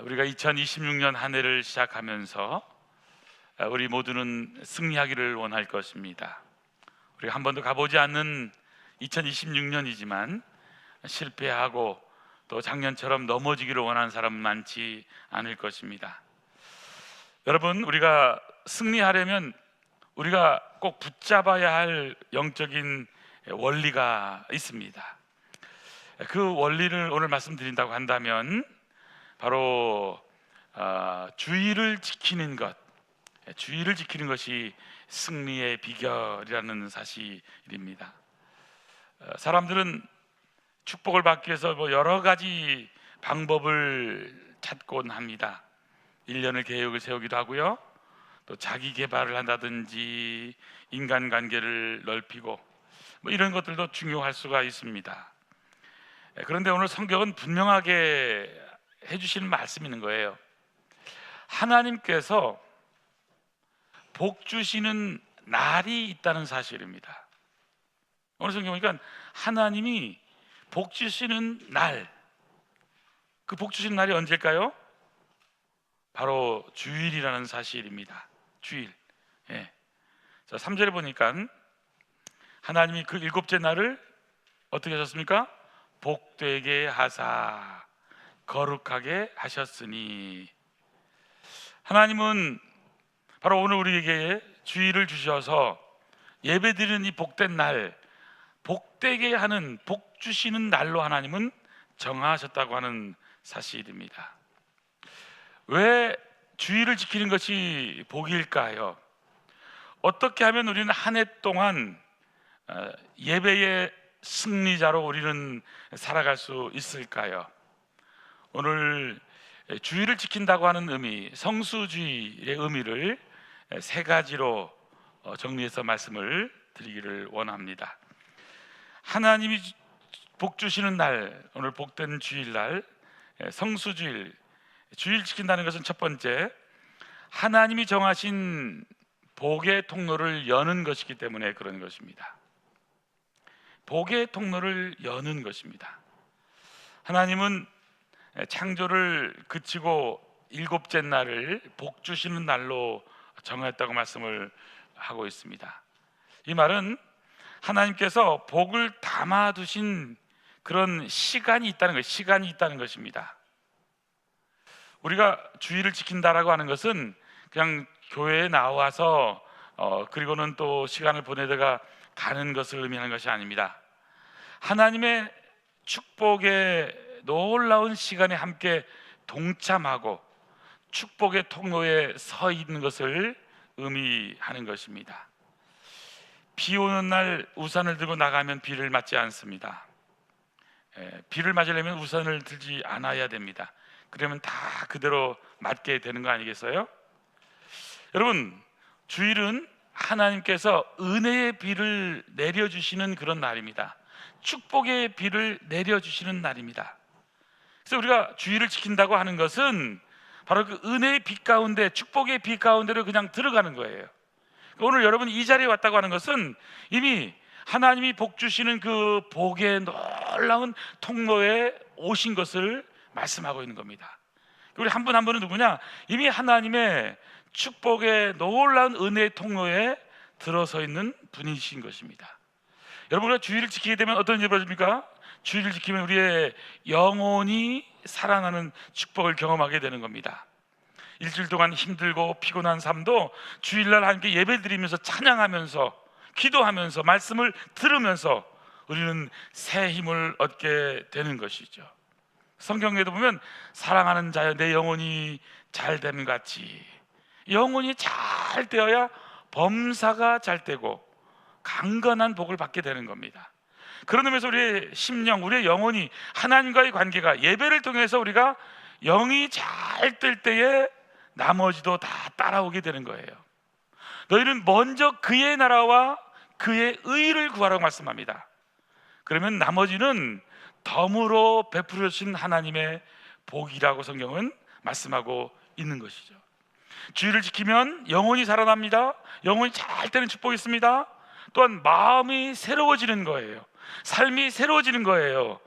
우리가 2026년 한 해를 시작하면서 우리 모두는 승리하기를 원할 것입니다. 우리가 한 번도 가보지 않는 2026년이지만 실패하고 또 작년처럼 넘어지기를 원하는 사람 많지 않을 것입니다. 여러분, 우리가 승리하려면 우리가 꼭 붙잡아야 할 영적인 원리가 있습니다. 그 원리를 오늘 말씀드린다고 한다면 바로 주의를 지키는 것, 주의를 지키는 것이 승리의 비결이라는 사실입니다. 사람들은 축복을 받기 위해서 여러 가지 방법을 찾곤 합니다. 1년을 계획을 세우기도 하고요, 또 자기 개발을 한다든지 인간관계를 넓히고 이런 것들도 중요할 수가 있습니다. 그런데 오늘 성경은 분명하게 해주시는 말씀이 있는 거예요. 하나님께서 복 주시는 날이 있다는 사실입니다. 오늘 성경 보니까 하나님이 복 주시는 날, 그 복 주시는 날이 언제일까요? 바로 주일이라는 사실입니다. 주일. 자, 3절에 보니까 하나님이 그 일곱째 날을 어떻게 하셨습니까? 복되게 하사 거룩하게 하셨으니. 하나님은 바로 오늘 우리에게 주일을 주셔서 예배드리는 이 복된 날, 복되게 하는, 복 주시는 날로 하나님은 정하셨다고 하는 사실입니다. 왜 주일을 지키는 것이 복일까요? 어떻게 하면 우리는 한 해 동안 예배의 승리자로 우리는 살아갈 수 있을까요? 오늘 주일을 지킨다고 하는 의미, 성수주의의 의미를 세 가지로 정리해서 말씀을 드리기를 원합니다. 하나님이 복 주시는 날, 오늘 복된 주일날, 성수주일, 주일 지킨다는 것은 첫 번째, 하나님이 정하신 복의 통로를 여는 것이기 때문에 그런 것입니다. 복의 통로를 여는 것입니다. 하나님은 창조를 그치고 일곱째 날을 복 주시는 날로 정했다고 말씀을 하고 있습니다. 이 말은 하나님께서 복을 담아두신 그런 시간이 있다는 것, 시간이 있다는 것입니다. 우리가 주일을 지킨다라고 하는 것은 그냥 교회에 나와서 그리고는 또 시간을 보내다가 가는 것을 의미하는 것이 아닙니다. 하나님의 축복의 놀라운 시간에 함께 동참하고 축복의 통로에 서 있는 것을 의미하는 것입니다. 비 오는 날 우산을 들고 나가면 비를 맞지 않습니다. 비를 맞으려면 우산을 들지 않아야 됩니다. 그러면 다 그대로 맞게 되는 거 아니겠어요? 여러분, 주일은 하나님께서 은혜의 비를 내려주시는 그런 날입니다. 축복의 비를 내려주시는 날입니다. 그래서 우리가 주일을 지킨다고 하는 것은 바로 그 은혜의 빛 가운데, 축복의 빛 가운데로 그냥 들어가는 거예요. 오늘 여러분이 이 자리에 왔다고 하는 것은 이미 하나님이 복 주시는 그 복의 놀라운 통로에 오신 것을 말씀하고 있는 겁니다. 우리 한 분 한 분은 누구냐? 이미 하나님의 축복의 놀라운 은혜의 통로에 들어서 있는 분이신 것입니다. 여러분, 우리가 주일을 지키게 되면 어떤 일이 벌어집니까? 주일을 지키면 우리의 영혼이 살아나는 축복을 경험하게 되는 겁니다. 일주일 동안 힘들고 피곤한 삶도 주일날 함께 예배드리면서 찬양하면서 기도하면서 말씀을 들으면서 우리는 새 힘을 얻게 되는 것이죠. 성경에도 보면 사랑하는 자여 내 영혼이 잘됨 같이, 영혼이 잘 되어야 범사가 잘 되고 강건한 복을 받게 되는 겁니다. 그런 의미에서 우리의 심령, 우리의 영혼이 하나님과의 관계가 예배를 통해서 우리가 영이 잘 될 때에 나머지도 다 따라오게 되는 거예요. 너희는 먼저 그의 나라와 그의 의를 구하라고 말씀합니다. 그러면 나머지는 덤으로 베풀어 주신 하나님의 복이라고 성경은 말씀하고 있는 것이죠. 주일을 지키면 영혼이 살아납니다. 영혼이 잘 되는 축복이 있습니다. 또한 마음이 새로워지는 거예요. 삶이 새로워지는 거예요.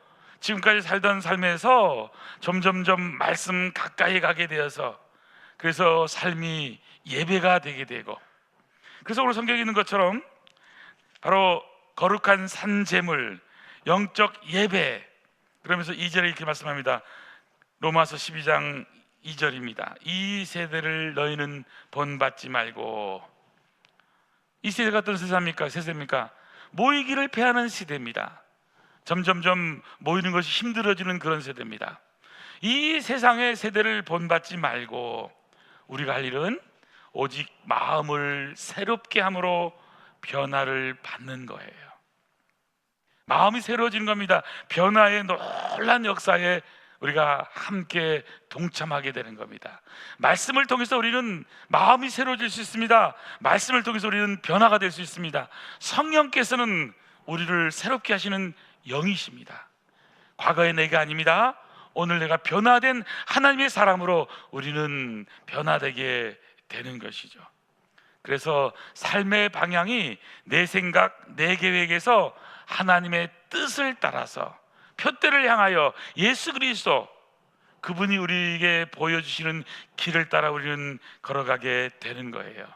지금까지 살던 삶에서 점점점 말씀 가까이 가게 되어서 그래서 삶이 예배가 되게 되고, 그래서 오늘 성경에 있는 것처럼 바로 거룩한 산제물, 영적 예배, 그러면서 2절에 이렇게 말씀합니다. 로마서 12장 2절입니다. 이 세대를 너희는 본받지 말고. 이 세대가 어떤 세대입니까? 세대입니까? 모이기를 패하는 시대입니다. 점점점 모이는 것이 힘들어지는 그런 세대입니다. 이 세상의 세대를 본받지 말고 우리가 할 일은 오직 마음을 새롭게 함으로 변화를 받는 거예요. 마음이 새로워지는 겁니다. 변화의 놀라운 역사에 우리가 함께 동참하게 되는 겁니다. 말씀을 통해서 우리는 마음이 새로워질 수 있습니다. 말씀을 통해서 우리는 변화가 될 수 있습니다. 성령께서는 우리를 새롭게 하시는 영이십니다. 과거의 내가 아닙니다. 오늘 내가 변화된 하나님의 사람으로 우리는 변화되게 되는 것이죠. 그래서 삶의 방향이 내 생각, 내 계획에서 하나님의 뜻을 따라서 표대를 향하여 예수 그리스도, 그분이 우리에게 보여주시는 길을 따라 우리는 걸어가게 되는 거예요.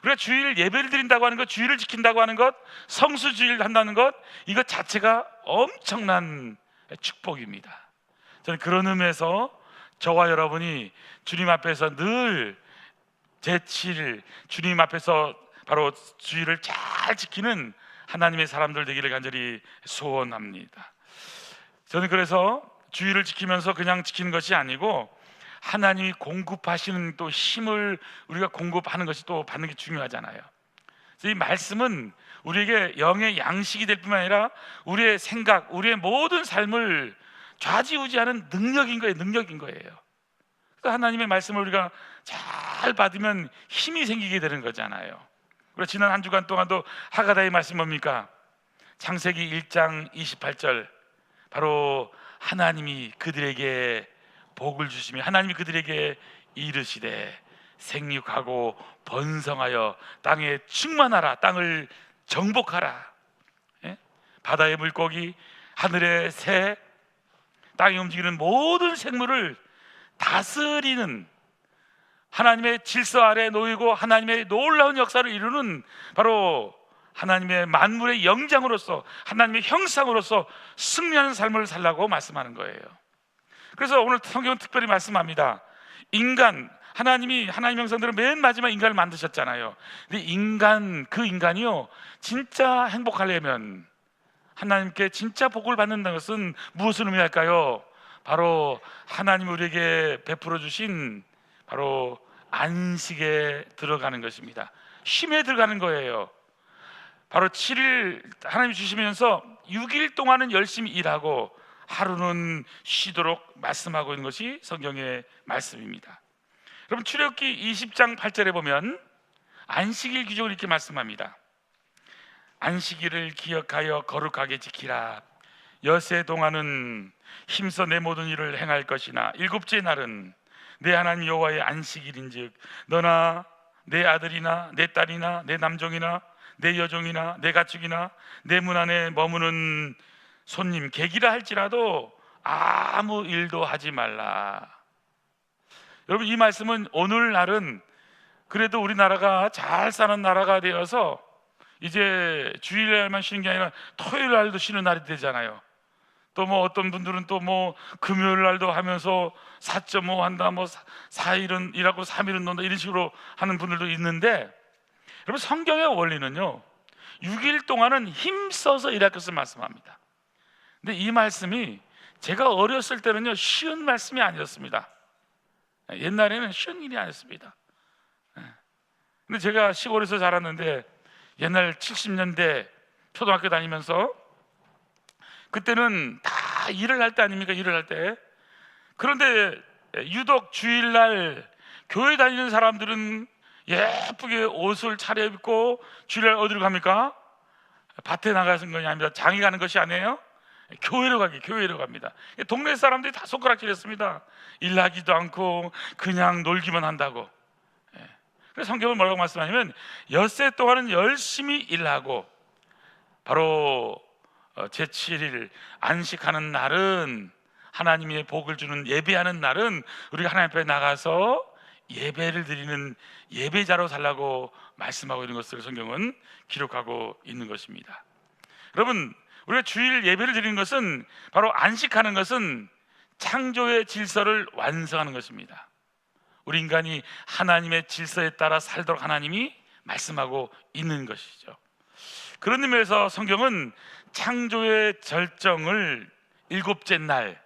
우리가 주일 예배를 드린다고 하는 것, 주일을 지킨다고 하는 것, 성수주의를 한다는 것, 이것 자체가 엄청난 축복입니다. 저는 그런 의미에서 저와 여러분이 주님 앞에서 늘 제7일 주님 앞에서 바로 주일을 잘 지키는 하나님의 사람들 되기를 간절히 소원합니다. 저는 그래서 주일을 지키면서 그냥 지키는 것이 아니고 하나님이 공급하시는 또 힘을 우리가 공급하는 것이 또 받는 게 중요하잖아요. 그래서 이 말씀은 우리에게 영의 양식이 될 뿐만 아니라 우리의 생각, 우리의 모든 삶을 좌지우지하는 능력인 거예요. 능력인 거예요. 그래서 하나님의 말씀을 우리가 잘 받으면 힘이 생기게 되는 거잖아요. 우리가 지난 한 주간 동안도 하가다의 말씀 뭡니까? 창세기 1장 28절, 바로 하나님이 그들에게 복을 주시며 하나님이 그들에게 이르시되 생육하고 번성하여 땅에 충만하라, 땅을 정복하라. 예? 바다의 물고기, 하늘의 새, 땅에 움직이는 모든 생물을 다스리는 하나님의 질서 아래 놓이고 하나님의 놀라운 역사를 이루는 바로 하나님의 만물의 영장으로서 하나님의 형상으로서 승리하는 삶을 살라고 말씀하는 거예요. 그래서 오늘 성경은 특별히 말씀합니다. 인간, 하나님이 하나님 형상대로 맨 마지막 인간을 만드셨잖아요. 근데 그 인간이요 진짜 행복하려면, 하나님께 진짜 복을 받는다는 것은 무엇을 의미할까요? 바로 하나님이 우리에게 베풀어 주신 바로 안식에 들어가는 것입니다. 쉼에 들어가는 거예요. 바로 7일 하나님이 주시면서 6일 동안은 열심히 일하고 하루는 쉬도록 말씀하고 있는 것이 성경의 말씀입니다. 여러분, 출애굽기 20장 8절에 보면 안식일 규정을 이렇게 말씀합니다. 안식일을 기억하여 거룩하게 지키라. 엿새 동안은 힘써 내 모든 일을 행할 것이나 일곱째 날은 내 하나님 여호와의 안식일인즉 너나 내 아들이나 내 딸이나 내 남종이나 내 여종이나 내 가축이나 내 문 안에 머무는 손님 객이라 할지라도 아무 일도 하지 말라. 여러분, 이 말씀은 오늘날은 그래도 우리나라가 잘 사는 나라가 되어서 이제 주일날만 쉬는 게 아니라 토요일날도 쉬는 날이 되잖아요. 또 뭐 어떤 분들은 또 뭐 금요일날도 하면서 4.5 한다, 뭐 4일은 일하고 3일은 논다, 이런 식으로 하는 분들도 있는데, 여러분, 성경의 원리는요 6일 동안은 힘써서 일할 것을 말씀합니다. 근데 이 말씀이 제가 어렸을 때는요 쉬운 말씀이 아니었습니다. 옛날에는 쉬운 일이 아니었습니다. 근데 제가 시골에서 자랐는데 옛날 70년대 초등학교 다니면서 그때는 다 일을 할 때 아닙니까? 일을 할 때. 그런데 유독 주일날 교회 다니는 사람들은 예쁘게 옷을 차려입고 주일날 어디로 갑니까? 밭에 나가는 것이 아닙니다. 장에 가는 것이 아니에요. 교회로 갑니다. 동네 사람들이 다 손가락질했습니다. 일하지도 않고 그냥 놀기만 한다고. 그래서 성경은 뭐라고 말씀하냐면 엿새 동안은 열심히 일하고 바로 제7일 안식하는 날은, 하나님의 복을 주는 예배하는 날은 우리가 하나님 앞에 나가서 예배를 드리는 예배자로 살라고 말씀하고 있는 것을 성경은 기록하고 있는 것입니다. 여러분, 우리가 주일 예배를 드리는 것은, 바로 안식하는 것은 창조의 질서를 완성하는 것입니다. 우리 인간이 하나님의 질서에 따라 살도록 하나님이 말씀하고 있는 것이죠. 그런 의미에서 성경은 창조의 절정을 일곱째 날,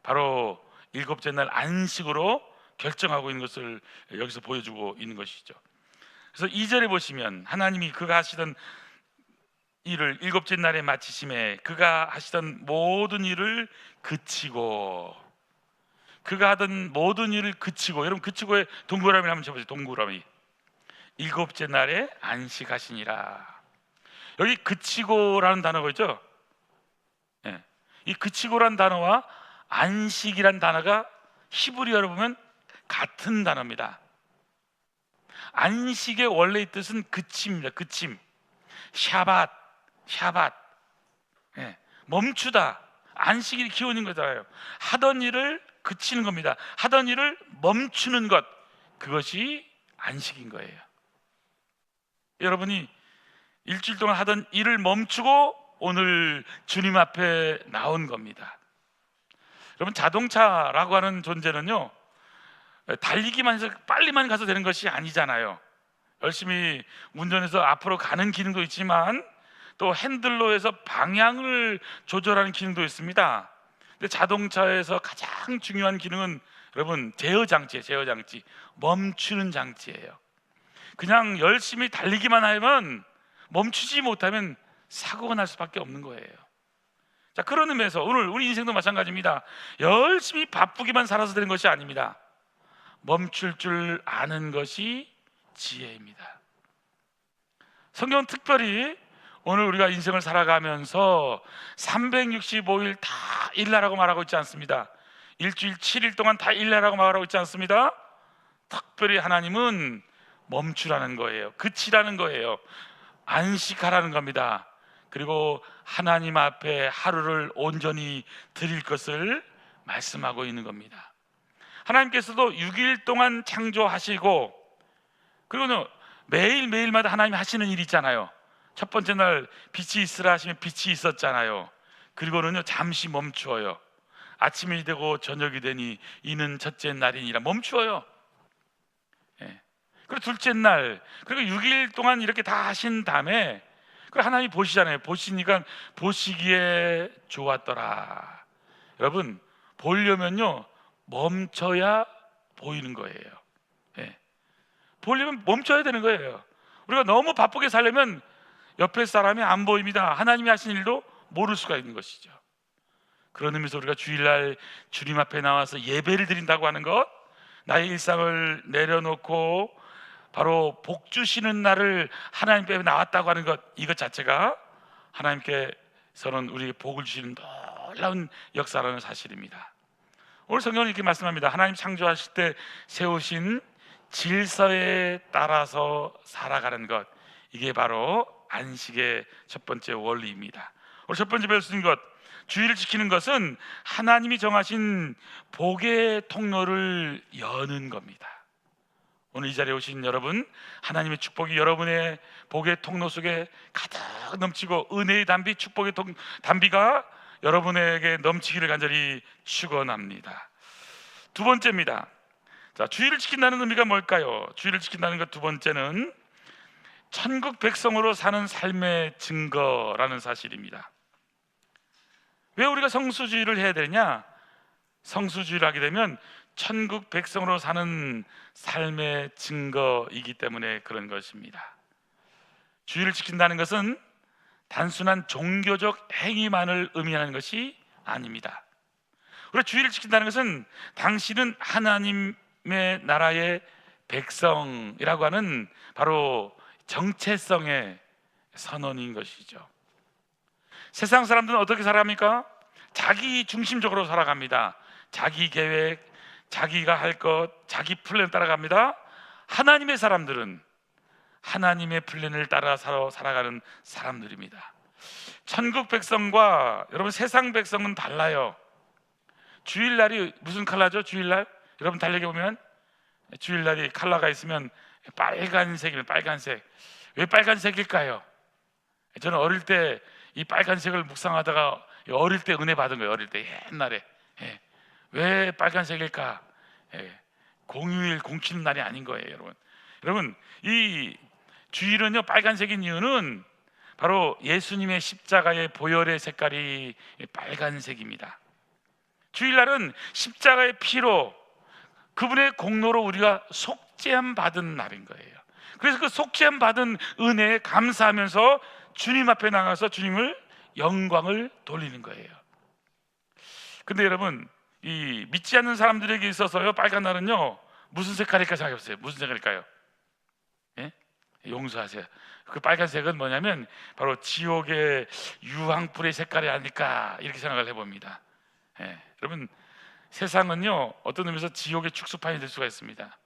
바로 일곱째 날 안식으로 결정하고 있는 것을 여기서 보여주고 있는 것이죠. 그래서 2절에 보시면 하나님이 그가 하시던 일을 일곱째 날에 마치심에 그가 하시던 모든 일을 그치고, 그가 하던 모든 일을 그치고, 여러분 그치고의 동그라미를 한번 쳐보세요. 동그라미. 일곱째 날에 안식하시니라. 여기 그치고라는 단어가 있죠. 예. 이 그치고라는 단어와 안식이란 단어가 히브리어로 보면 같은 단어입니다. 안식의 원래의 뜻은 그침입니다. 그침. 샤밧. 예. 멈추다. 안식이 기원인 거잖아요. 하던 일을 그치는 겁니다. 하던 일을 멈추는 것, 그것이 안식인 거예요. 여러분이 일주일 동안 하던 일을 멈추고 오늘 주님 앞에 나온 겁니다. 여러분, 자동차라고 하는 존재는요, 달리기만 해서 빨리만 가서 되는 것이 아니잖아요. 열심히 운전해서 앞으로 가는 기능도 있지만 또 핸들로 해서 방향을 조절하는 기능도 있습니다. 근데 자동차에서 가장 중요한 기능은 여러분 제어 장치예요. 멈추는 장치예요. 그냥 열심히 달리기만 하면, 멈추지 못하면 사고가 날 수밖에 없는 거예요. 자, 그런 의미에서 오늘 우리 인생도 마찬가지입니다. 열심히 바쁘기만 살아서 되는 것이 아닙니다. 멈출 줄 아는 것이 지혜입니다. 성경은 특별히 오늘 우리가 인생을 살아가면서 365일 다 일하라고 말하고 있지 않습니다. 일주일 7일 동안 다 일하라고 말하고 있지 않습니다. 특별히 하나님은 멈추라는 거예요. 그치라는 거예요. 안식하라는 겁니다. 그리고 하나님 앞에 하루를 온전히 드릴 것을 말씀하고 있는 겁니다. 하나님께서도 6일 동안 창조하시고, 그리고 매일매일마다 하나님이 하시는 일이 있잖아요. 첫 번째 날 빛이 있으라 하시면 빛이 있었잖아요. 그리고는요, 잠시 멈추어요. 아침이 되고 저녁이 되니 이는 첫째 날이니라, 멈추어요. 예. 그리고 둘째 날, 그리고 6일 동안 이렇게 다 하신 다음에, 그 하나님이 보시잖아요. 보시니까 보시기에 좋았더라. 여러분, 보려면요 멈춰야 보이는 거예요. 예. 보려면 멈춰야 되는 거예요. 우리가 너무 바쁘게 살려면 옆에 사람이 안 보입니다. 하나님이 하신 일도 모를 수가 있는 것이죠. 그런 의미에서 우리가 주일날 주님 앞에 나와서 예배를 드린다고 하는 것, 나의 일상을 내려놓고 바로 복 주시는 날을 하나님 앞에 나왔다고 하는 것, 이것 자체가 하나님께서는 우리에게 복을 주시는 놀라운 역사라는 사실입니다. 오늘 성경은 이렇게 말씀합니다. 하나님 창조하실 때 세우신 질서에 따라서 살아가는 것, 이게 바로 안식의 첫 번째 원리입니다. 오늘 첫 번째 배울 수 있는 것, 주의를 지키는 것은 하나님이 정하신 복의 통로를 여는 겁니다. 오늘 이 자리에 오신 여러분, 하나님의 축복이 여러분의 복의 통로 속에 가득 넘치고 은혜의 담비, 축복의 담비가 여러분에게 넘치기를 간절히 축원합니다. 두 번째입니다. 자, 주의를 지킨다는 의미가 뭘까요? 주의를 지킨다는 것 두 번째는 천국 백성으로 사는 삶의 증거라는 사실입니다. 왜 우리가 성수주의를 해야 되냐? 성수주의를 하게 되면 천국 백성으로 사는 삶의 증거이기 때문에 그런 것입니다. 주의를 지킨다는 것은 단순한 종교적 행위만을 의미하는 것이 아닙니다. 우리가 주의를 지킨다는 것은 당신은 하나님의 나라의 백성이라고 하는 바로 정체성의 선언인 것이죠. 세상 사람들은 어떻게 살아갑니까? 자기 중심적으로 살아갑니다. 자기 계획, 자기가 할 것, 자기 플랜 따라갑니다. 하나님의 사람들은 하나님의 플랜을 따라 살아가는 사람들입니다. 천국 백성과 여러분 세상 백성은 달라요. 주일날이 무슨 컬러죠? 주일날 여러분 달력에 보면 주일날이 컬러가 있으면 빨간색이면 빨간색. 왜 빨간색일까요? 저는 어릴 때 이 빨간색을 묵상하다가 어릴 때 은혜 받은 거예요. 어릴 때 옛날에. 왜 빨간색일까? 공휴일 공치는 날이 아닌 거예요, 여러분. 여러분, 이 주일은요 빨간색인 이유는 바로 예수님의 십자가의 보혈의 색깔이 빨간색입니다. 주일날은 십자가의 피로 그분의 공로로 우리가 속죄함 받은 날인 거예요. 그래서 그 속죄함 받은 은혜에 감사하면서 주님 앞에 나가서 주님을 영광을 돌리는 거예요. 근데 여러분, 이 믿지 않는 사람들에게 있어서요 빨간 날은요 무슨 색깔일까 생각해보세요. 무슨 색깔일까요? 용서하세요. 그 빨간색은 뭐냐면 바로 지옥의 유황불의 색깔이 아닐까 이렇게 생각을 해봅니다. 여러분, 세상은요 어떤 의미에서 지옥의 축소판이 될 수가 있습니다.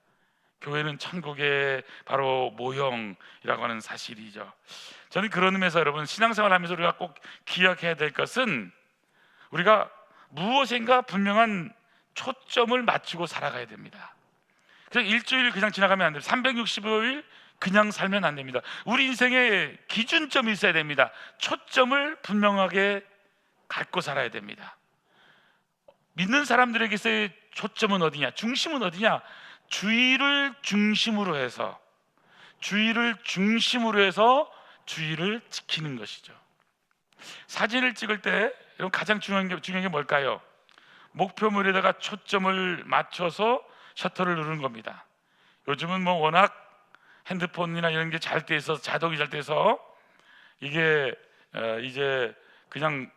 교회는 천국의 바로 모형이라고 하는 사실이죠. 저는 그런 의미에서 여러분 신앙생활 하면서 우리가 꼭 기억해야 될 것은 우리가 무엇인가 분명한 초점을 맞추고 살아가야 됩니다. 그냥 일주일 그냥 지나가면 안 돼요. 365일 그냥 살면 안 됩니다. 우리 인생에 기준점이 있어야 됩니다. 초점을 분명하게 갖고 살아야 됩니다. 믿는 사람들에게서의 초점은 어디냐? 중심은 어디냐? 주의를 중심으로 해서 주의를 지키는 것이죠. 사진을 찍을 때 가장 중요한 게 뭘까요? 목표물에다가 초점을 맞춰서 셔터를 누르는 겁니다. 요즘은 뭐 워낙 핸드폰이나 이런 게 잘 돼 있어서 자동이 잘 돼서 이게 이제 그냥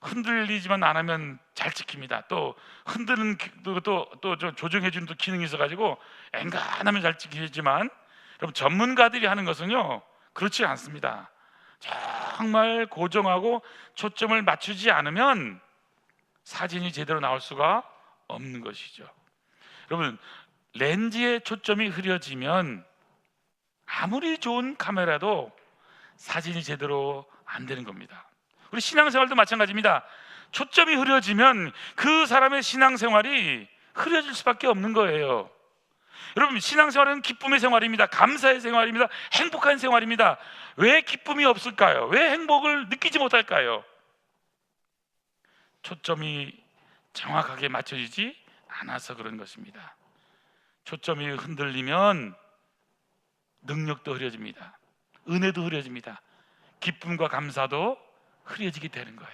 흔들리지만 안 하면 잘 찍힙니다. 또 흔드는 또 조정해 주는 기능이 있어 가지고 엔간하면 잘 찍히지만 여러분 전문가들이 하는 것은요 그렇지 않습니다. 정말 고정하고 초점을 맞추지 않으면 사진이 제대로 나올 수가 없는 것이죠. 여러분, 렌즈의 초점이 흐려지면 아무리 좋은 카메라도 사진이 제대로 안 되는 겁니다. 우리 신앙생활도 마찬가지입니다. 초점이 흐려지면 그 사람의 신앙생활이 흐려질 수밖에 없는 거예요. 여러분, 신앙생활은 기쁨의 생활입니다. 감사의 생활입니다. 행복한 생활입니다. 왜 기쁨이 없을까요? 왜 행복을 느끼지 못할까요? 초점이 정확하게 맞춰지지 않아서 그런 것입니다. 초점이 흔들리면 능력도 흐려집니다. 은혜도 흐려집니다. 기쁨과 감사도 흐려지게 되는 거예요.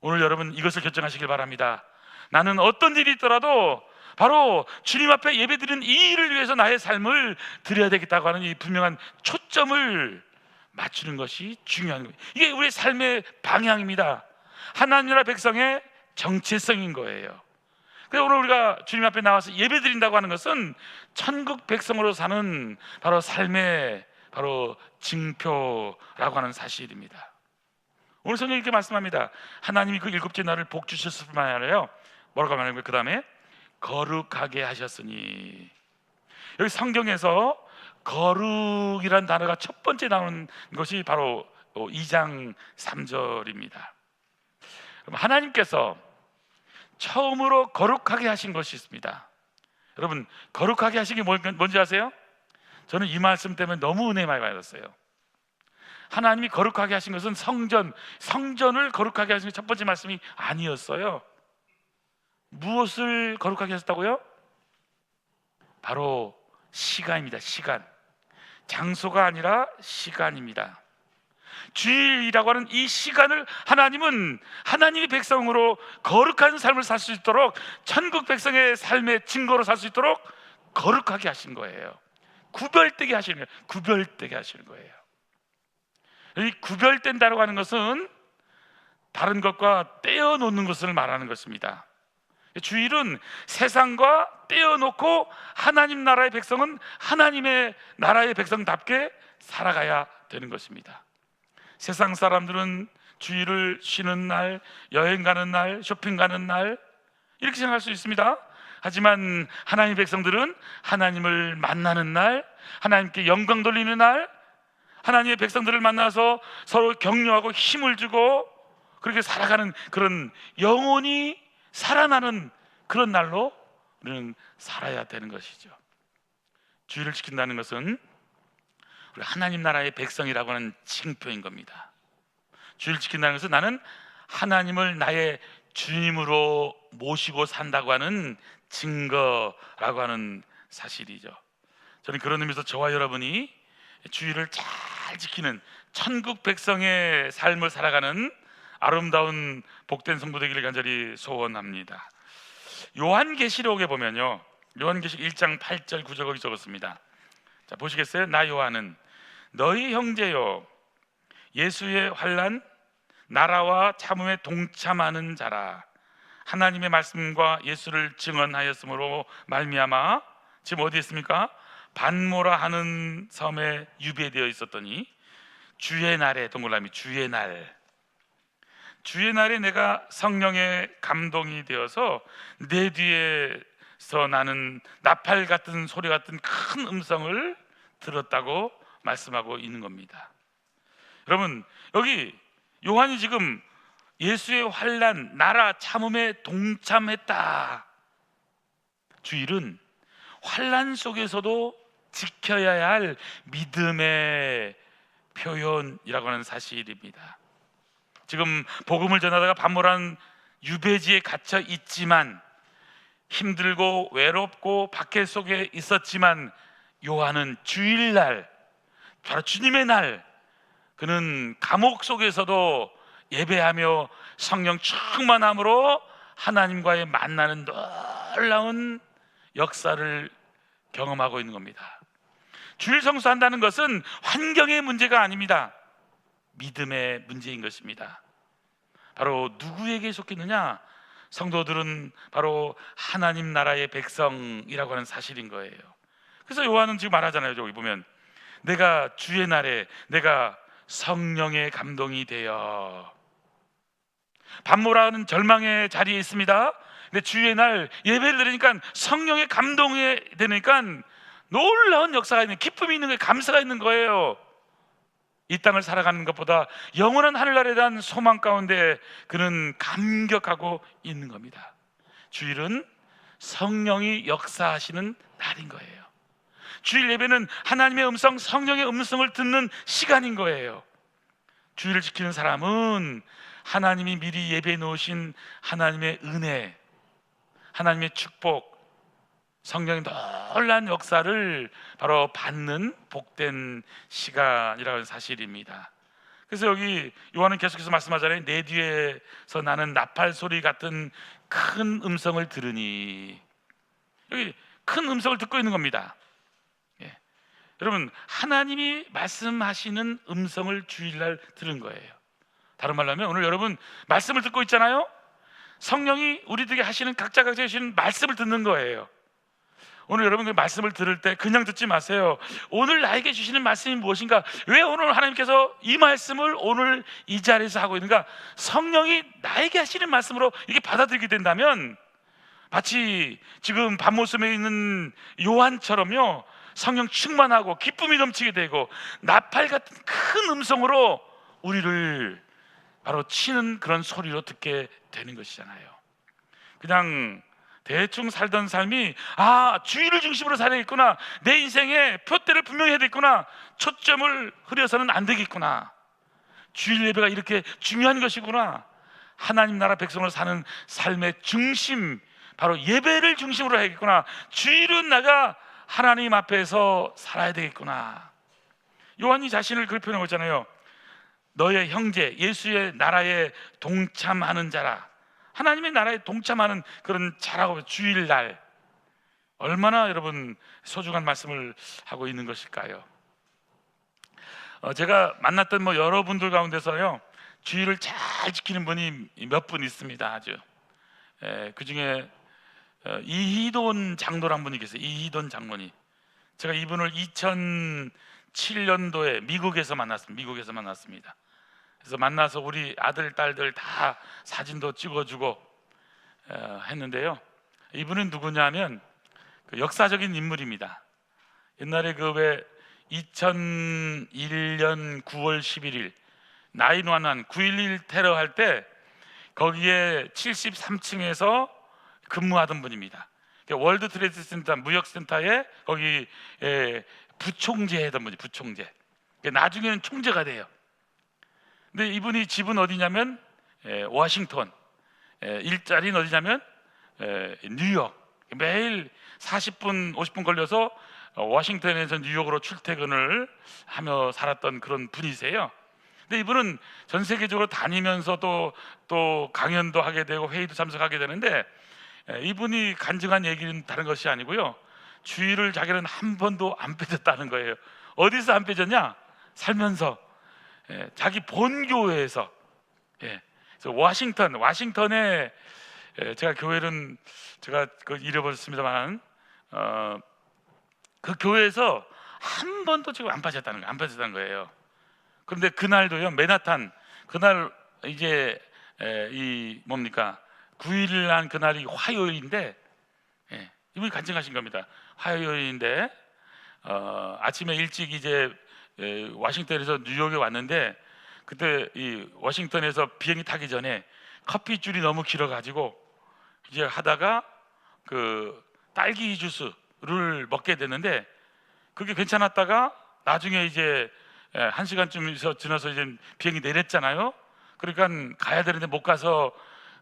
오늘 여러분 이것을 결정하시길 바랍니다. 나는 어떤 일이 있더라도 바로 주님 앞에 예배드리는 이 일을 위해서 나의 삶을 드려야 되겠다고 하는 이 분명한 초점을 맞추는 것이 중요한 거예요. 이게 우리의 삶의 방향입니다. 하나님 나라 백성의 정체성인 거예요. 그래서 오늘 우리가 주님 앞에 나와서 예배드린다고 하는 것은 천국 백성으로 사는 바로 삶의 바로 징표라고 하는 사실입니다. 오늘 성경이 이렇게 말씀합니다. 하나님이 그 일곱째 날을 복 주셨을 뿐만 아니라요 뭐라고 말하는 거예요? 그 다음에 거룩하게 하셨으니. 여기 성경에서 거룩이란 단어가 첫 번째 나오는 것이 바로 2장 3절입니다. 하나님께서 처음으로 거룩하게 하신 것이 있습니다. 여러분, 거룩하게 하신 게 뭔지 아세요? 저는 이 말씀 때문에 너무 은혜 많이 받았어요. 하나님이 거룩하게 하신 것은 성전을 거룩하게 하신 게 첫 번째 말씀이 아니었어요. 무엇을 거룩하게 하셨다고요? 바로 시간입니다. 시간. 장소가 아니라 시간입니다. 주일이라고 하는 이 시간을 하나님은 하나님의 백성으로 거룩한 삶을 살 수 있도록, 천국 백성의 삶의 증거로 살 수 있도록 거룩하게 하신 거예요. 구별되게 하시는 거예요. 구별되게 하시는 거예요. 이 구별된다고 하는 것은 다른 것과 떼어놓는 것을 말하는 것입니다. 주일은 세상과 떼어놓고 하나님 나라의 백성은 하나님의 나라의 백성답게 살아가야 되는 것입니다. 세상 사람들은 주일을 쉬는 날, 여행 가는 날, 쇼핑 가는 날 이렇게 생각할 수 있습니다. 하지만 하나님의 백성들은 하나님을 만나는 날, 하나님께 영광 돌리는 날, 하나님의 백성들을 만나서 서로 격려하고 힘을 주고 그렇게 살아가는 그런 영혼이 살아나는 그런 날로 우리는 살아야 되는 것이죠. 주의를 지킨다는 것은 우리 하나님 나라의 백성이라고 하는 징표인 겁니다. 주의를 지킨다는 것은 나는 하나님을 나의 주님으로 모시고 산다고 하는 증거라고 하는 사실이죠. 저는 그런 의미에서 저와 여러분이 주의를 잘 지키는 천국 백성의 삶을 살아가는 아름다운 복된 성도 되기를 간절히 소원합니다. 요한계시록에 보면요, 요한계시록 1장 8절 9절 거기 적었습니다. 자, 보시겠어요? 나 요한은 너희 형제요 예수의 환난 나라와 참음에 동참하는 자라. 하나님의 말씀과 예수를 증언하였으므로 말미암아 지금 어디 있습니까? 반모라 하는 섬에 유배되어 있었더니 주의 날에, 동그라미 주의 날, 주의 날에 내가 성령의 감동이 되어서 내 뒤에서 나는 나팔 같은 소리 같은 큰 음성을 들었다고 말씀하고 있는 겁니다. 여러분, 여기 요한이 지금 예수의 환난, 나라 참음에 동참했다. 주일은 환난 속에서도 지켜야 할 믿음의 표현이라고 하는 사실입니다. 지금 복음을 전하다가 반모란 유배지에 갇혀 있지만 힘들고 외롭고 박해 속에 있었지만 요한은 주일날, 바로 주님의 날, 그는 감옥 속에서도 예배하며 성령 충만함으로 하나님과의 만나는 놀라운 역사를 경험하고 있는 겁니다. 주일 성수한다는 것은 환경의 문제가 아닙니다. 믿음의 문제인 것입니다. 바로 누구에게 속했느냐? 성도들은 바로 하나님 나라의 백성이라고 하는 사실인 거예요. 그래서 요한은 지금 말하잖아요. 여기 보면 내가 주의 날에 내가 성령의 감동이 되어, 반모라는 절망의 자리에 있습니다. 근데 주의 날 예배를 드리니까 성령의 감동이 되니까 놀라운 역사가 있는, 기쁨이 있는 거예요. 감사가 있는 거예요. 이 땅을 살아가는 것보다 영원한 하늘나라에 대한 소망 가운데 그는 감격하고 있는 겁니다. 주일은 성령이 역사하시는 날인 거예요. 주일 예배는 하나님의 음성, 성령의 음성을 듣는 시간인 거예요. 주일을 지키는 사람은 하나님이 미리 예배해 놓으신 하나님의 은혜, 하나님의 축복, 성령의 놀라운 역사를 바로 받는 복된 시간이라는 사실입니다. 그래서 여기 요한은 계속해서 말씀하잖아요. 내 뒤에서 나는 나팔 소리 같은 큰 음성을 들으니, 여기 큰 음성을 듣고 있는 겁니다. 예. 여러분, 하나님이 말씀하시는 음성을 주일날 들은 거예요. 다른 말로 하면 오늘 여러분 말씀을 듣고 있잖아요. 성령이 우리들에게 하시는 각자 하시는 말씀을 듣는 거예요. 오늘 여러분 그 말씀을 들을 때 그냥 듣지 마세요. 오늘 나에게 주시는 말씀이 무엇인가? 왜 오늘 하나님께서 이 말씀을 오늘 이 자리에서 하고 있는가? 성령이 나에게 하시는 말씀으로 이게 받아들이게 된다면 마치 지금 밤모섬에 있는 요한처럼요, 성령 충만하고 기쁨이 넘치게 되고 나팔 같은 큰 음성으로 우리를 바로 치는 그런 소리로 듣게 되는 것이잖아요. 그냥 대충 살던 삶이 주일을 중심으로 살아야겠구나, 내 인생에 표대를 분명히 해야 되겠구나, 초점을 흐려서는 안 되겠구나, 주일 예배가 이렇게 중요한 것이구나, 하나님 나라 백성으로 사는 삶의 중심, 바로 예배를 중심으로 해야겠구나, 주일은 내가 하나님 앞에서 살아야 되겠구나. 요한이 자신을 그렇게 표현하고 있잖아요. 너의 형제 예수의 나라에 동참하는 자라. 하나님의 나라에 동참하는 그런 자라고, 주일날 얼마나 여러분 소중한 말씀을 하고 있는 것일까요? 제가 만났던 여러분들 가운데서요, 주일을 잘 지키는 분이 몇 분 있습니다. 아주 그 중에 이희돈 장로란 분이 계세요. 이희돈 장로님. 제가 이분을 2007년도에 미국에서 만났습니다. 그래서 만나서 우리 아들, 딸들 다 사진도 찍어주고 했는데요. 이분은 누구냐면 그 역사적인 인물입니다. 옛날에 그 왜 2001년 9월 11일 911 9.11 테러 할 때 거기에 73층에서 근무하던 분입니다. 월드 트레이드 센터 무역센터에 거기 부총재 했던 분이 부총재. 나중에는 총재가 돼요. 근데 이분이 집은 어디냐면 워싱턴, 일자리는 어디냐면 뉴욕. 매일 40분 50분 걸려서 워싱턴에서 뉴욕으로 출퇴근을 하며 살았던 그런 분이세요. 근데 이분은 전 세계적으로 다니면서 또 강연도 하게 되고 회의도 참석하게 되는데, 이분이 간증한 얘기는 다른 것이 아니고요, 주일을 자기는 한 번도 안 빼졌다는 거예요. 어디서 안 빼졌냐? 살면서 자기 본교회에서. 그래서 워싱턴에 제가 교회는 제가 잃어버렸습니다만 그 교회에서 한 번도 지금 안 빠졌다는 거예요. 그런데 그날도요, 맨하탄 그날 이제 이 뭡니까 9일 난 그날이 화요일인데, 이분이 간증하신 겁니다. 화요일인데 아침에 일찍 이제 워싱턴에서 뉴욕에 왔는데, 그때 이 워싱턴에서 비행기 타기 전에 커피 줄이 너무 길어가지고 이제 하다가 그 딸기 주스를 먹게 됐는데, 그게 괜찮았다가 나중에 이제 1시간쯤 지나서 이제 비행기 내렸잖아요. 그러니까 가야 되는데 못 가서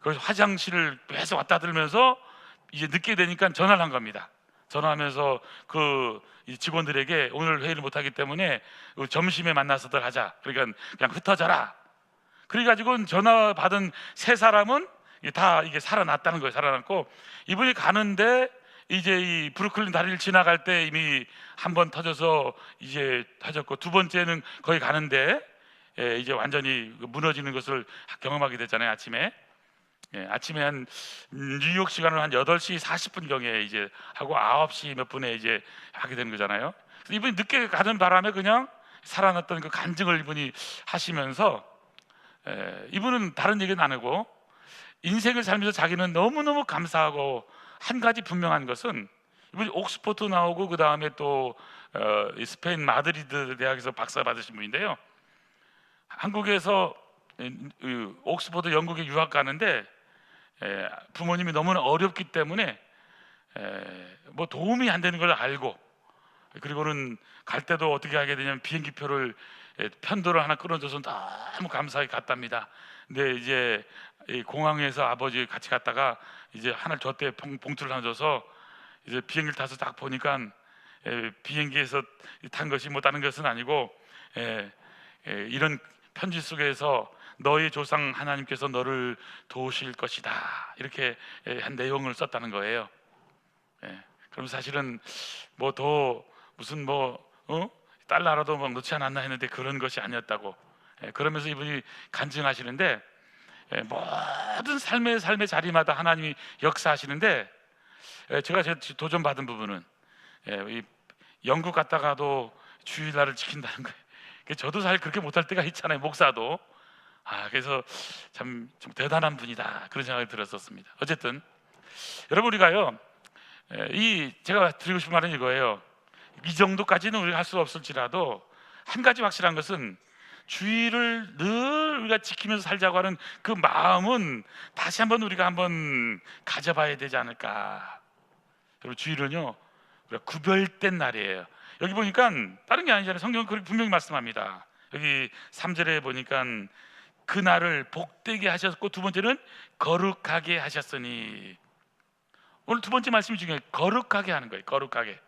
그 화장실을 계속 왔다 들면서 이제 늦게 되니까 전화를 한 겁니다. 전화하면서 그 직원들에게 오늘 회의를 못 하기 때문에 점심에 만나서들 하자. 그러니까 그냥 흩어져라. 그래가지고 전화 받은 세 사람은 다 이게 살아났다는 거예요. 살아났고, 이분이 가는데 이제 이 브루클린 다리를 지나갈 때 이미 한 번 터져서 이제 터졌고, 두 번째는 거기 가는데 이제 완전히 무너지는 것을 경험하게 됐잖아요. 아침에 한 뉴욕 시간으로 한 8시 40분 경에 이제 하고 9시 몇 분에 이제 하게 되는 거잖아요. 그래서 이분이 늦게 가는 바람에 그냥 살아났던 그 간증을 이분이 하시면서, 이분은 다른 얘기는 안 하고 인생을 살면서 자기는 너무너무 감사하고, 한 가지 분명한 것은 이분이 옥스퍼드 나오고 그 다음에 또 스페인 마드리드 대학에서 박사 받으신 분인데요, 한국에서 옥스퍼드 영국에 유학 가는데 부모님이 너무나 어렵기 때문에 뭐 도움이 안 되는 걸 알고, 그리고는 갈 때도 어떻게 하게 되냐면 비행기표를 편도를 하나 끊어줘서 너무 감사하게 갔답니다. 근데 이제 이 공항에서 아버지 같이 갔다가 이제 하나를 줬대. 봉투를 하나 줘서 이제 비행기를 타서 딱 보니까 비행기에서 탄 것이 뭐 다른 것은 아니고 이런 편지 속에서 너의 조상 하나님께서 너를 도우실 것이다, 이렇게 한 내용을 썼다는 거예요. 그럼 사실은 뭐 더 무슨 달러라도 막 넣지 않았나 했는데 그런 것이 아니었다고. 그러면서 이분이 간증하시는데, 모든 삶의 자리마다 하나님이 역사하시는데, 제가 도전 받은 부분은 이 영국 갔다가도 주일날을 지킨다는 거예요. 저도 사실 그렇게 못할 때가 있잖아요, 목사도. 그래서 참 좀 대단한 분이다, 그런 생각이 들었었습니다. 어쨌든 여러분, 우리가요, 제가 드리고 싶은 말은 이거예요. 이 정도까지는 우리가 할 수 없을지라도 한 가지 확실한 것은 주의를 늘 우리가 지키면서 살자고 하는 그 마음은 다시 한번 우리가 한번 가져봐야 되지 않을까. 여러분, 주일은요 우리가 구별된 날이에요. 여기 보니까 다른 게 아니잖아요. 성경은 그렇게 분명히 말씀합니다. 여기 3절에 보니까 그 날을 복되게 하셨고, 두 번째는 거룩하게 하셨으니. 오늘 두 번째 말씀이 중요해요. 거룩하게 하는 거예요. 거룩하게.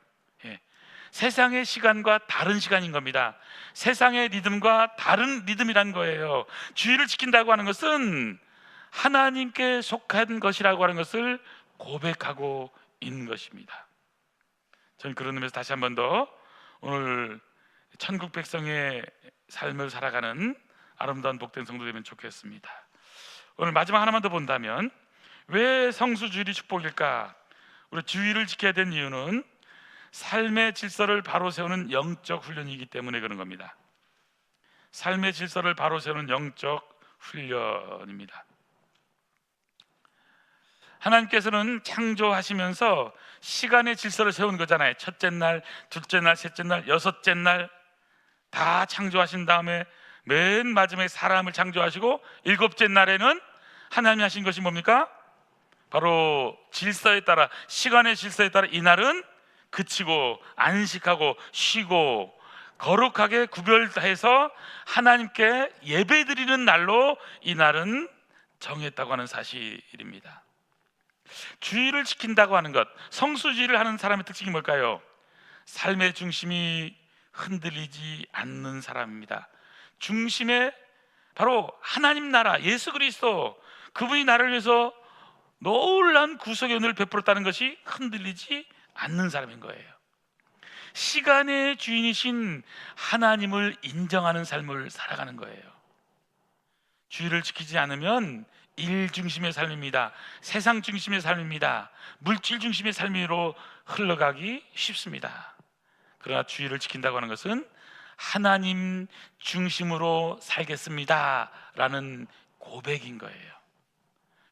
세상의 시간과 다른 시간인 겁니다. 세상의 리듬과 다른 리듬이란 거예요. 주의를 지킨다고 하는 것은 하나님께 속한 것이라고 하는 것을 고백하고 있는 것입니다. 저는 그런 의미에서 다시 한 번 더 오늘 천국 백성의 삶을 살아가는 아름다운 복된 성도 되면 좋겠습니다. 오늘 마지막 하나만 더 본다면, 왜 성수주일이 축복일까? 우리 주일을 지켜야 되는 이유는 삶의 질서를 바로 세우는 영적 훈련이기 때문에 그런 겁니다. 삶의 질서를 바로 세우는 영적 훈련입니다. 하나님께서는 창조하시면서 시간의 질서를 세운 거잖아요. 첫째 날, 둘째 날, 셋째 날, 여섯째 날 다 창조하신 다음에 맨 마지막에 사람을 창조하시고 일곱째 날에는 하나님이 하신 것이 뭡니까? 바로 질서에 따라, 시간의 질서에 따라 이날은 그치고 안식하고 쉬고 거룩하게 구별해서 하나님께 예배드리는 날로 이날은 정했다고 하는 사실입니다. 주의를 지킨다고 하는 것, 성수주의를 하는 사람의 특징이 뭘까요? 삶의 중심이 흔들리지 않는 사람입니다. 중심에 바로 하나님 나라, 예수 그리스도, 그분이 나를 위해서 놀라운 구속의 은혜를 베풀었다는 것이 흔들리지 않는 사람인 거예요. 시간의 주인이신 하나님을 인정하는 삶을 살아가는 거예요. 주의를 지키지 않으면 일 중심의 삶입니다. 세상 중심의 삶입니다. 물질 중심의 삶으로 흘러가기 쉽습니다. 그러나 주의를 지킨다고 하는 것은 하나님 중심으로 살겠습니다 라는 고백인 거예요.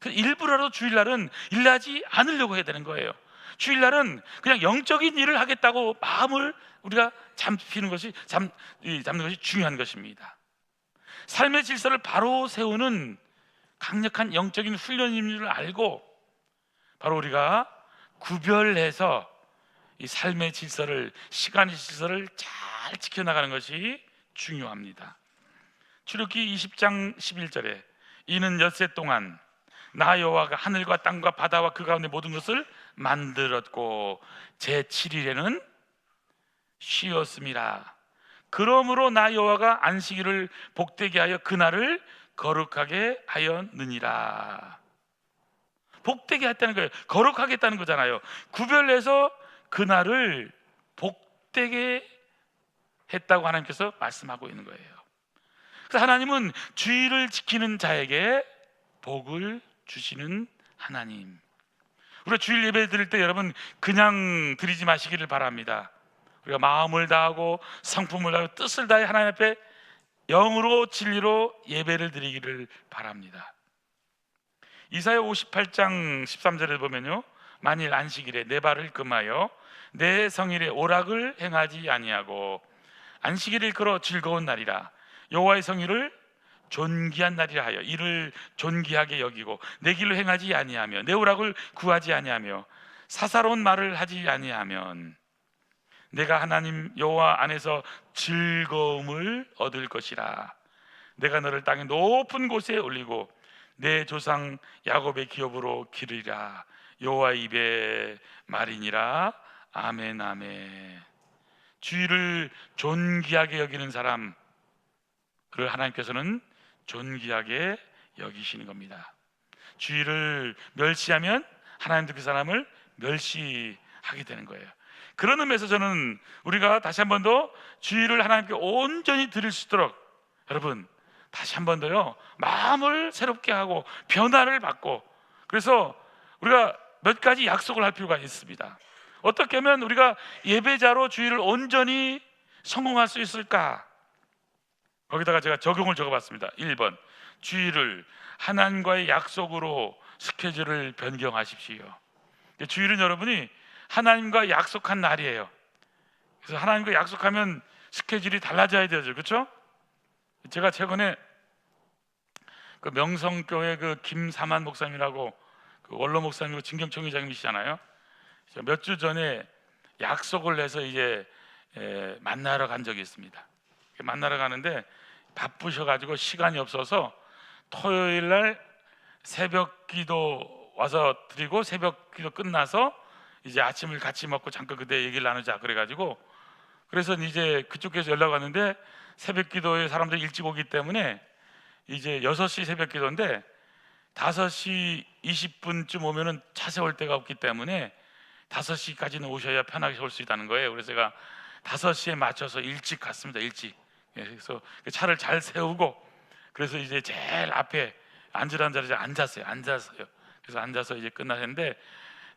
일부러라도 주일날은 일하지 않으려고 해야 되는 거예요. 주일날은 그냥 영적인 일을 하겠다고 마음을 우리가 잡는 것이 중요한 것입니다. 삶의 질서를 바로 세우는 강력한 영적인 훈련인 줄 알고 바로 우리가 구별해서 이 삶의 질서를, 시간의 질서를 잘 지켜나가는 것이 중요합니다. 출애굽기 20장 11절에 이는 엿새 동안 나 여호와가 하늘과 땅과 바다와 그 가운데 모든 것을 만들었고 제7일에는 쉬었음이라. 그러므로 나 여호와가 안식일을 복되게 하여 그날을 거룩하게 하였느니라. 복되게 했다는 거예요. 거룩하게 했다는 거잖아요. 구별해서 그날을 복되게 했다고 하나님께서 말씀하고 있는 거예요. 그래서 하나님은 주의를 지키는 자에게 복을 주시는 하나님. 우리가 주일 예배 드릴 때 여러분 그냥 드리지 마시기를 바랍니다. 우리가 마음을 다하고 성품을 다하고 뜻을 다해 하나님 앞에 영으로 진리로 예배를 드리기를 바랍니다. 이사야 58장 13절에 보면요, 만일 안식일에 내 발을 금하여 내 성일에 오락을 행하지 아니하고 안식일을 걸어 즐거운 날이라 여호와의 성일을 존귀한 날이라 하여 이를 존귀하게 여기고 내 길로 행하지 아니하며 내 오락을 구하지 아니하며 사사로운 말을 하지 아니하면 내가 하나님 여호와 안에서 즐거움을 얻을 것이라. 내가 너를 땅의 높은 곳에 올리고 내 조상 야곱의 기업으로 기르리라. 여호와의 입의 말이니라. 아멘 아멘. 주의를 존귀하게 여기는 사람, 그를 하나님께서는 존귀하게 여기시는 겁니다. 주의를 멸시하면 하나님도 그 사람을 멸시하게 되는 거예요. 그런 의미에서 저는 우리가 다시 한 번 더 주의를 하나님께 온전히 드릴 수 있도록 여러분 다시 한 번 더요 마음을 새롭게 하고 변화를 받고, 그래서 우리가 몇 가지 약속을 할 필요가 있습니다. 어떻게 하면 우리가 예배자로 주의를 온전히 성공할 수 있을까? 거기다가 제가 적용을 적어봤습니다. 1번, 주일을 하나님과의 약속으로 스케줄을 변경하십시오. 주일은 여러분이 하나님과 약속한 날이에요. 그래서 하나님과 약속하면 스케줄이 달라져야 되죠, 그렇죠? 제가 최근에 그 명성교회 그 김사만 목사님이라고 그 원로 목사님이고 진경청 회장님이시잖아요. 몇 주 전에 약속을 해서 이제 만나러 간 적이 있습니다. 만나러 가는데 바쁘셔가지고 시간이 없어서 토요일 날 새벽 기도 와서 드리고 새벽 기도 끝나서 이제 아침을 같이 먹고 잠깐 그때 얘기를 나누자 그래가지고, 그래서 이제 그쪽에서 연락 왔는데 새벽 기도에 사람들이 일찍 오기 때문에 이제 6시 새벽 기도인데 5시 20분쯤 오면은 차 세울 데가 없기 때문에 5시까지는 오셔야 편하게 올 수 있다는 거예요. 그래서 제가 5시에 맞춰서 일찍 갔습니다. 일찍. 그래서 차를 잘 세우고, 그래서 이제 제일 앞에 앉으라는 자리에 앉았어요. 그래서 앉아서 이제 끝나는데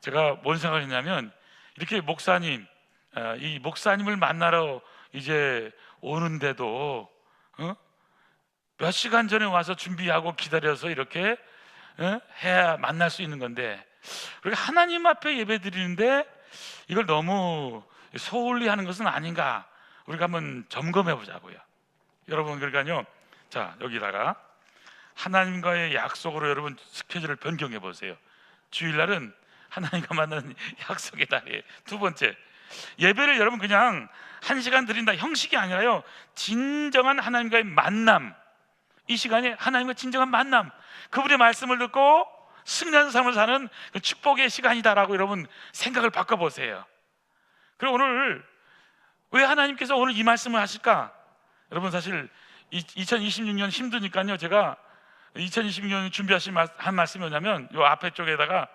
제가 뭔 생각을 했냐면, 이렇게 목사님, 이 목사님을 만나러 이제 오는데도 몇 시간 전에 와서 준비하고 기다려서 이렇게 해야 만날 수 있는 건데 우리가 하나님 앞에 예배 드리는데 이걸 너무 소홀히 하는 것은 아닌가, 우리가 한번 점검해 보자고요. 여러분, 그러니까요, 자, 여기다가 하나님과의 약속으로 여러분 스케줄을 변경해 보세요. 주일날은 하나님과 만나는 약속의 날이에요. 두 번째, 예배를 여러분 그냥 1시간 드린다 형식이 아니라요, 진정한 하나님과의 만남. 이 시간에 하나님과 진정한 만남, 그분의 말씀을 듣고 승리하는 삶을 사는 그 축복의 시간이다라고 여러분 생각을 바꿔보세요. 그리고 오늘 왜 하나님께서 오늘 이 말씀을 하실까? 여러분, 사실 2026년 힘드니까요, 제가 2026년 준비하신 한 말씀이 뭐냐면, 요 앞에 쪽에다가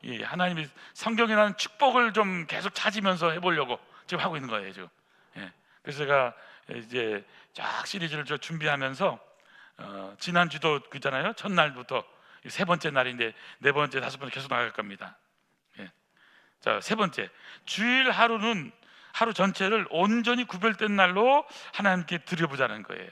이 하나님이 성경에 나는 축복을 좀 계속 찾으면서 해보려고 지금 하고 있는 거예요, 지금. 그래서 제가 이제 쫙 시리즈를 준비하면서 지난주도 그잖아요, 첫날부터 세 번째 날인데 네 번째, 다섯 번째 계속 나갈 겁니다. 자, 세 번째, 주일 하루는 하루 전체를 온전히 구별된 날로 하나님께 드려보자는 거예요.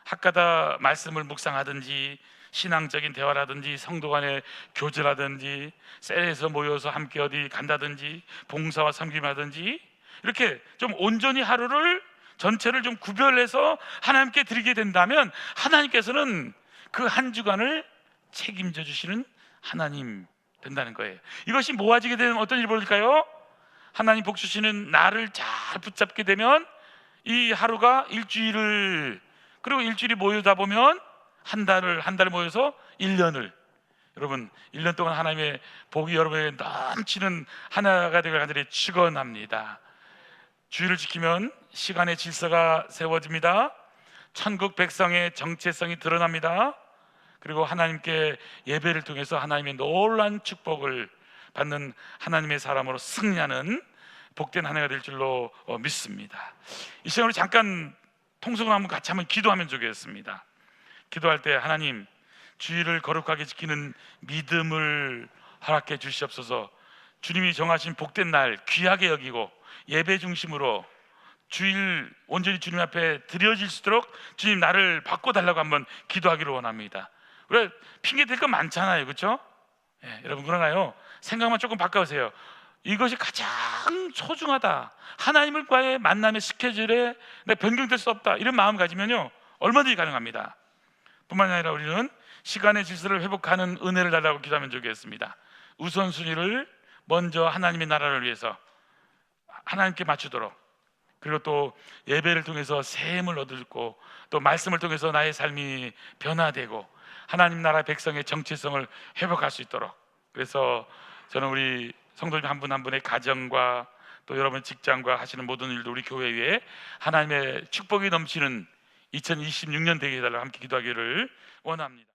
학가다 말씀을 묵상하든지, 신앙적인 대화라든지, 성도 간의 교제라든지, 셀에서 모여서 함께 어디 간다든지, 봉사와 섬김하든지, 이렇게 좀 온전히 하루를 전체를 좀 구별해서 하나님께 드리게 된다면 하나님께서는 그 한 주간을 책임져 주시는 하나님 된다는 거예요. 이것이 모아지게 되면 어떤 일이 벌일까요? 하나님 복 주시는 나를 잘 붙잡게 되면 이 하루가 일주일을, 그리고 일주일이 모이다 보면 한 달을 모여서 1년을, 여러분 1년 동안 하나님의 복이 여러분에게 넘치는 하나가 되길 간절히 축원합니다. 주의를 지키면 시간의 질서가 세워집니다. 천국 백성의 정체성이 드러납니다. 그리고 하나님께 예배를 통해서 하나님의 놀라운 축복을 받는 하나님의 사람으로 승리하는 복된 한 해가 될 줄로 믿습니다. 이 시간으로 잠깐 통성을 한번 같이 한번 기도하면 좋겠습니다. 기도할 때, 하나님, 주의를 거룩하게 지키는 믿음을 허락해 주시옵소서. 주님이 정하신 복된 날 귀하게 여기고 예배 중심으로 주일 온전히 주님 앞에 드려질 수 있도록 주님 나를 바꿔달라고 한번 기도하기를 원합니다. 우리가 핑계 댈 거 많잖아요, 그렇죠? 여러분, 그러나요, 생각만 조금 바꿔보세요. 이것이 가장 소중하다, 하나님과의 만남의 스케줄에 내가 변경될 수 없다, 이런 마음 가지면요 얼마든지 가능합니다. 뿐만 아니라 우리는 시간의 질서를 회복하는 은혜를 달라고 기도하면 좋겠습니다. 우선순위를 먼저 하나님의 나라를 위해서 하나님께 맞추도록, 그리고 또 예배를 통해서 새 힘을 얻고, 또 말씀을 통해서 나의 삶이 변화되고 하나님 나라 백성의 정체성을 회복할 수 있도록. 그래서 저는 우리 성도님 한 분 한 분의 가정과 또 여러분 직장과 하시는 모든 일도 우리 교회 위에 하나님의 축복이 넘치는 2026년 되게 해달라고 함께 기도하기를 원합니다.